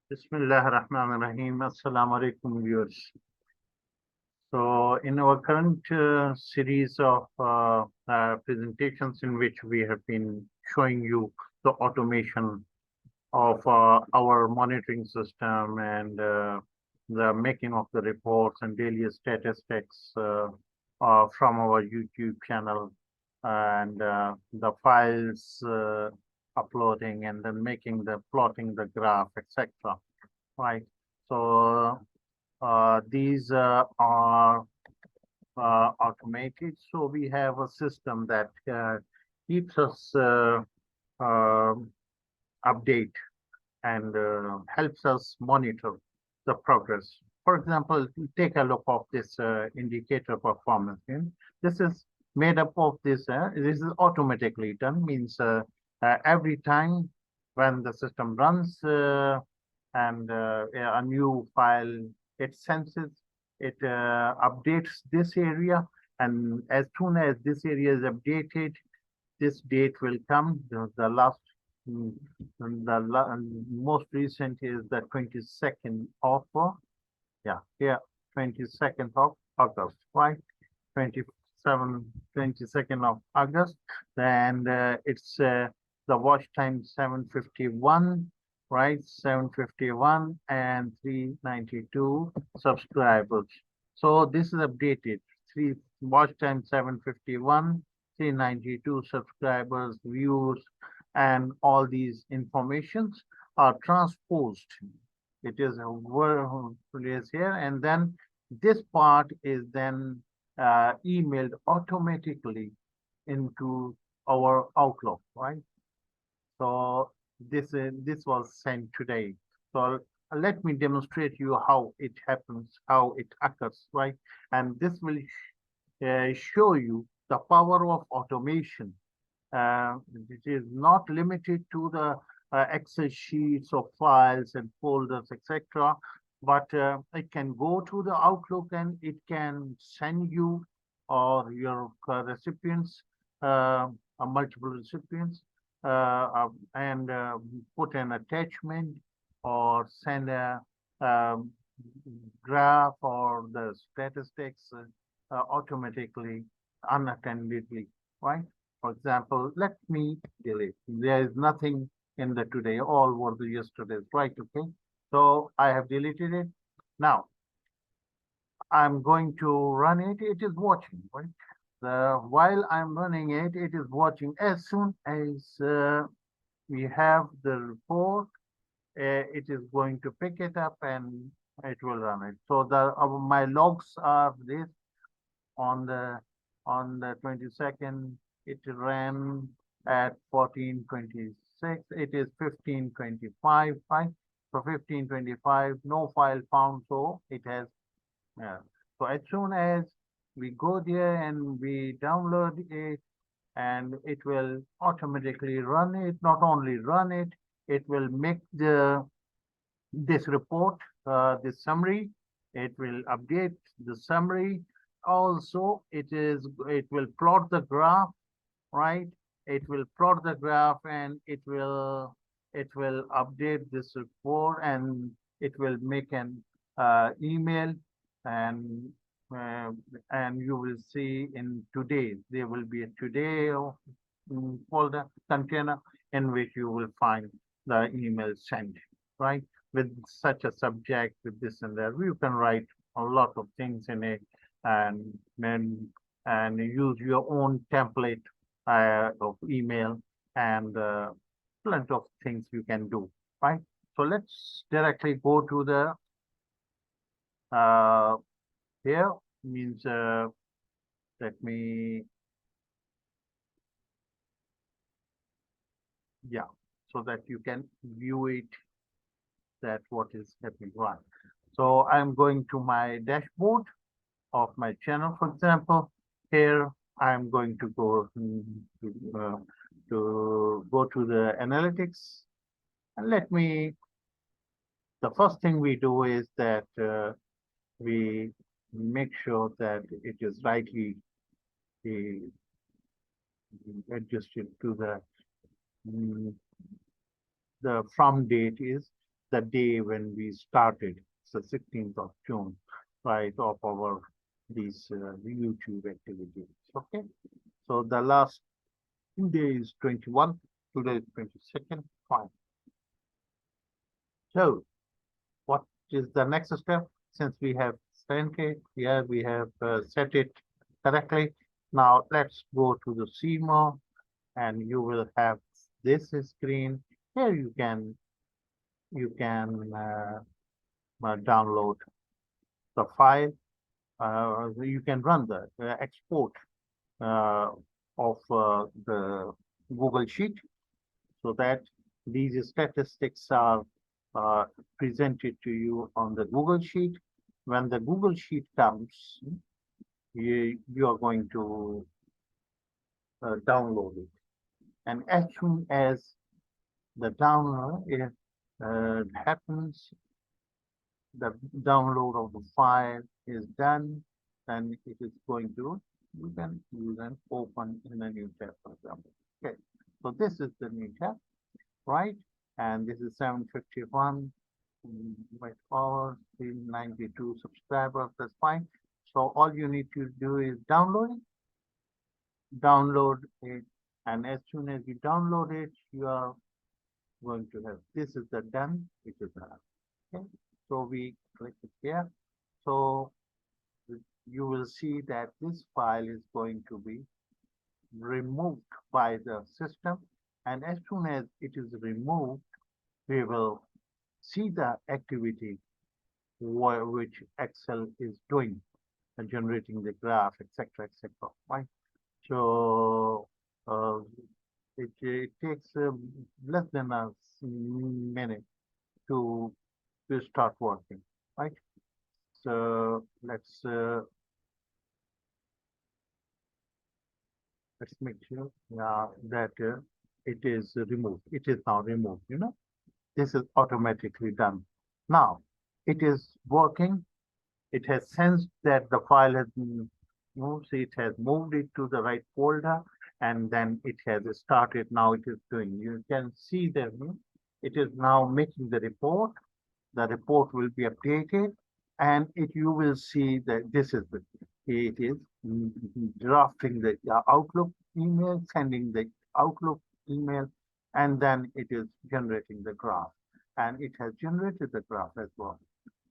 Bismillahirrahmanirrahim. Assalamu alaikum, viewers. So, in our current series of presentations, in which we have been showing you the automation of our monitoring system and the making of the reports and daily statistics from our YouTube channel and the files uploading and then making the plotting the graph, etc. Right. So these are automated. So we have a system that keeps us um update and helps us monitor the progress. For example, take a look of this indicator performance. This is made up of this. This is automatically done. Means every time when the system runs and a new file, it senses, it updates this area, and as soon as this area is updated, this date will come. The last, mm, most recent is the 22nd of, yeah, here, 22nd of August, right? 22nd of August. And it's the watch time 7:51, right? 7:51 and 392 subscribers. So this is updated. Three watch time 7:51, 392 subscribers, views, and all these informations are transposed. It is a word place here, and then this part is then emailed automatically into our Outlook, right? So this was sent today. So let me demonstrate you how it happens, how it occurs, right? And this will show you the power of automation. It is not limited to the Excel sheets or files and folders, etc. But it can go to the Outlook and it can send you or your recipients, multiple recipients, and put an attachment or send a um, graph or the statistics automatically, unattendedly, right? For example, let me delete. There is nothing in the today, all were the yesterdays, right? Okay. So I have deleted it. Now I'm going to run it. It is watching, right? While I'm running it, it is watching. As soon as we have the report, it is going to pick it up and it will run it. So my logs are this on the 22nd. It ran at 14:26. It is 15:25, right? So 15:25, no file found. So it has, yeah. So as soon as we go there and we download it, and it will automatically run it, not only run it, it will make this report, this summary. It will update the summary. Also, it will plot the graph, right? It will plot the graph and it will update this report and it will make an email and uh, and you will see in today there will be a today folder container in which you will find the email sent, right? With such a subject, with this and that, you can write a lot of things in it and then and use your own template of email and plenty of things you can do, right? So let's directly go to the here means let me, yeah, so that you can view it, that what is happening, right? So I'm going to my dashboard of my channel, for example. Here I'm going to go to go to the analytics, and let me, the first thing we do is that we make sure that it is rightly uh, adjusted to mm, the from date is the day when we started. It's the 16th of June, right, of our these YouTube activities. Okay, so the last day is 21, today is 22nd. Fine. So what is the next step? Since we have sent it, yeah, we have set it correctly. Now let's go to the CMO and you will have this screen. Here you can download the file. You can run the export uh, of the Google Sheet so that these statistics are uh, presented to you on the Google Sheet. When the Google Sheet comes, you are going to download it. And as soon as the download happens, the download of the file is done, then it is going to, you can open in a new tab, for example. Okay, so this is the new tab, right? And this is 751 by hours, 392 subscribers, that's fine. So all you need to do is download it, and as soon as you download it, you are going to have, this is the done, which is done. Okay, so we click it here. So you will see that this file is going to be removed by the system, and as soon as it is removed, we will see the activity which Excel is doing, generating the graph, etc., etc. Right? So it takes less than a minute to start working, right? So let's make sure that it is removed. It is now removed. This is automatically done. Now it is working. It has sensed that the file has been moved. So it has moved it to the right folder, and then it has started. Now it is doing. You can see that it is now making the report. The report will be updated, and you will see that it is drafting the Outlook email, sending the Outlook email, and then it is generating the graph, and it has generated the graph as well.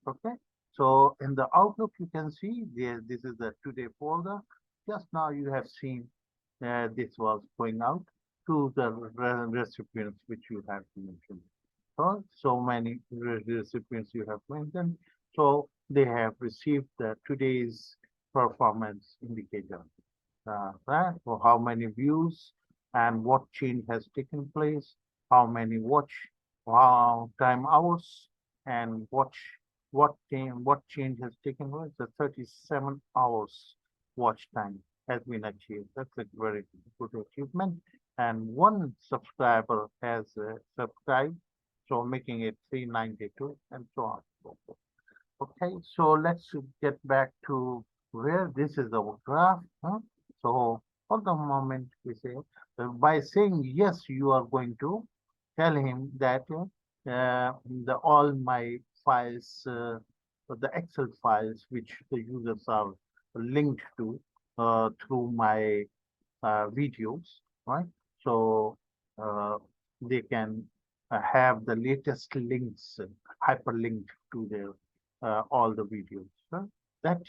Okay, so in the Outlook you can see there, this is the today folder. Just now you have seen this was going out to the recipients which you have mentioned. So many recipients you have mentioned. So they have received today's performance indicator, right? So how many views and what change has taken place, how many watch time hours, and what change has taken place. The 37 hours watch time has been achieved. That's a very good achievement. And one subscriber has subscribed, so making it 392 and so on. Okay, so let's get back to where this is our graph. So for the moment, we say by saying yes, you are going to tell him that all my files, the Excel files which the users are linked to through my videos, right? So uh, they can have the latest links, hyperlinked to their all the videos. That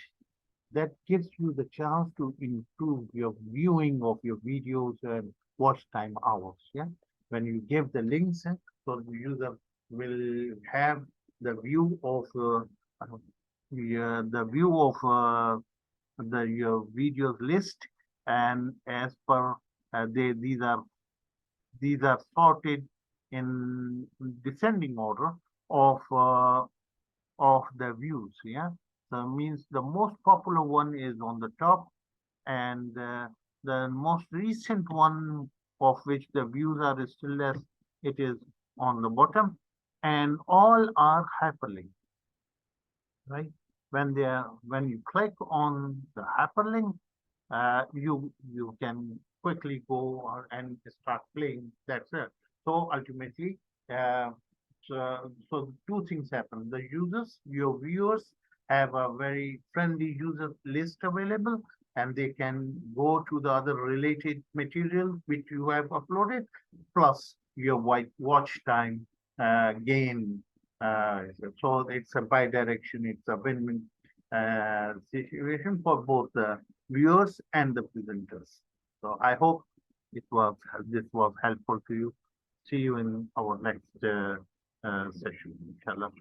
that gives you the chance to improve your viewing of your videos and watch time hours. Yeah, when you give the links, so the user will have the view of the view of your videos list, and as per these are sorted in descending order of the views. Yeah, so means the most popular one is on the top, and the most recent one of which the views are still less, it is on the bottom, and all are hyperlinked, right? When you click on the hyperlink, you can quickly go and start playing. That's it. So ultimately, uh, So two things happen. The users, your viewers, have a very friendly user list available, and they can go to the other related material which you have uploaded, plus your watch time gain. So it's a bi-direction, it's a win-win situation for both the viewers and the presenters. So I hope this was helpful to you. See you in our next session, inshallah.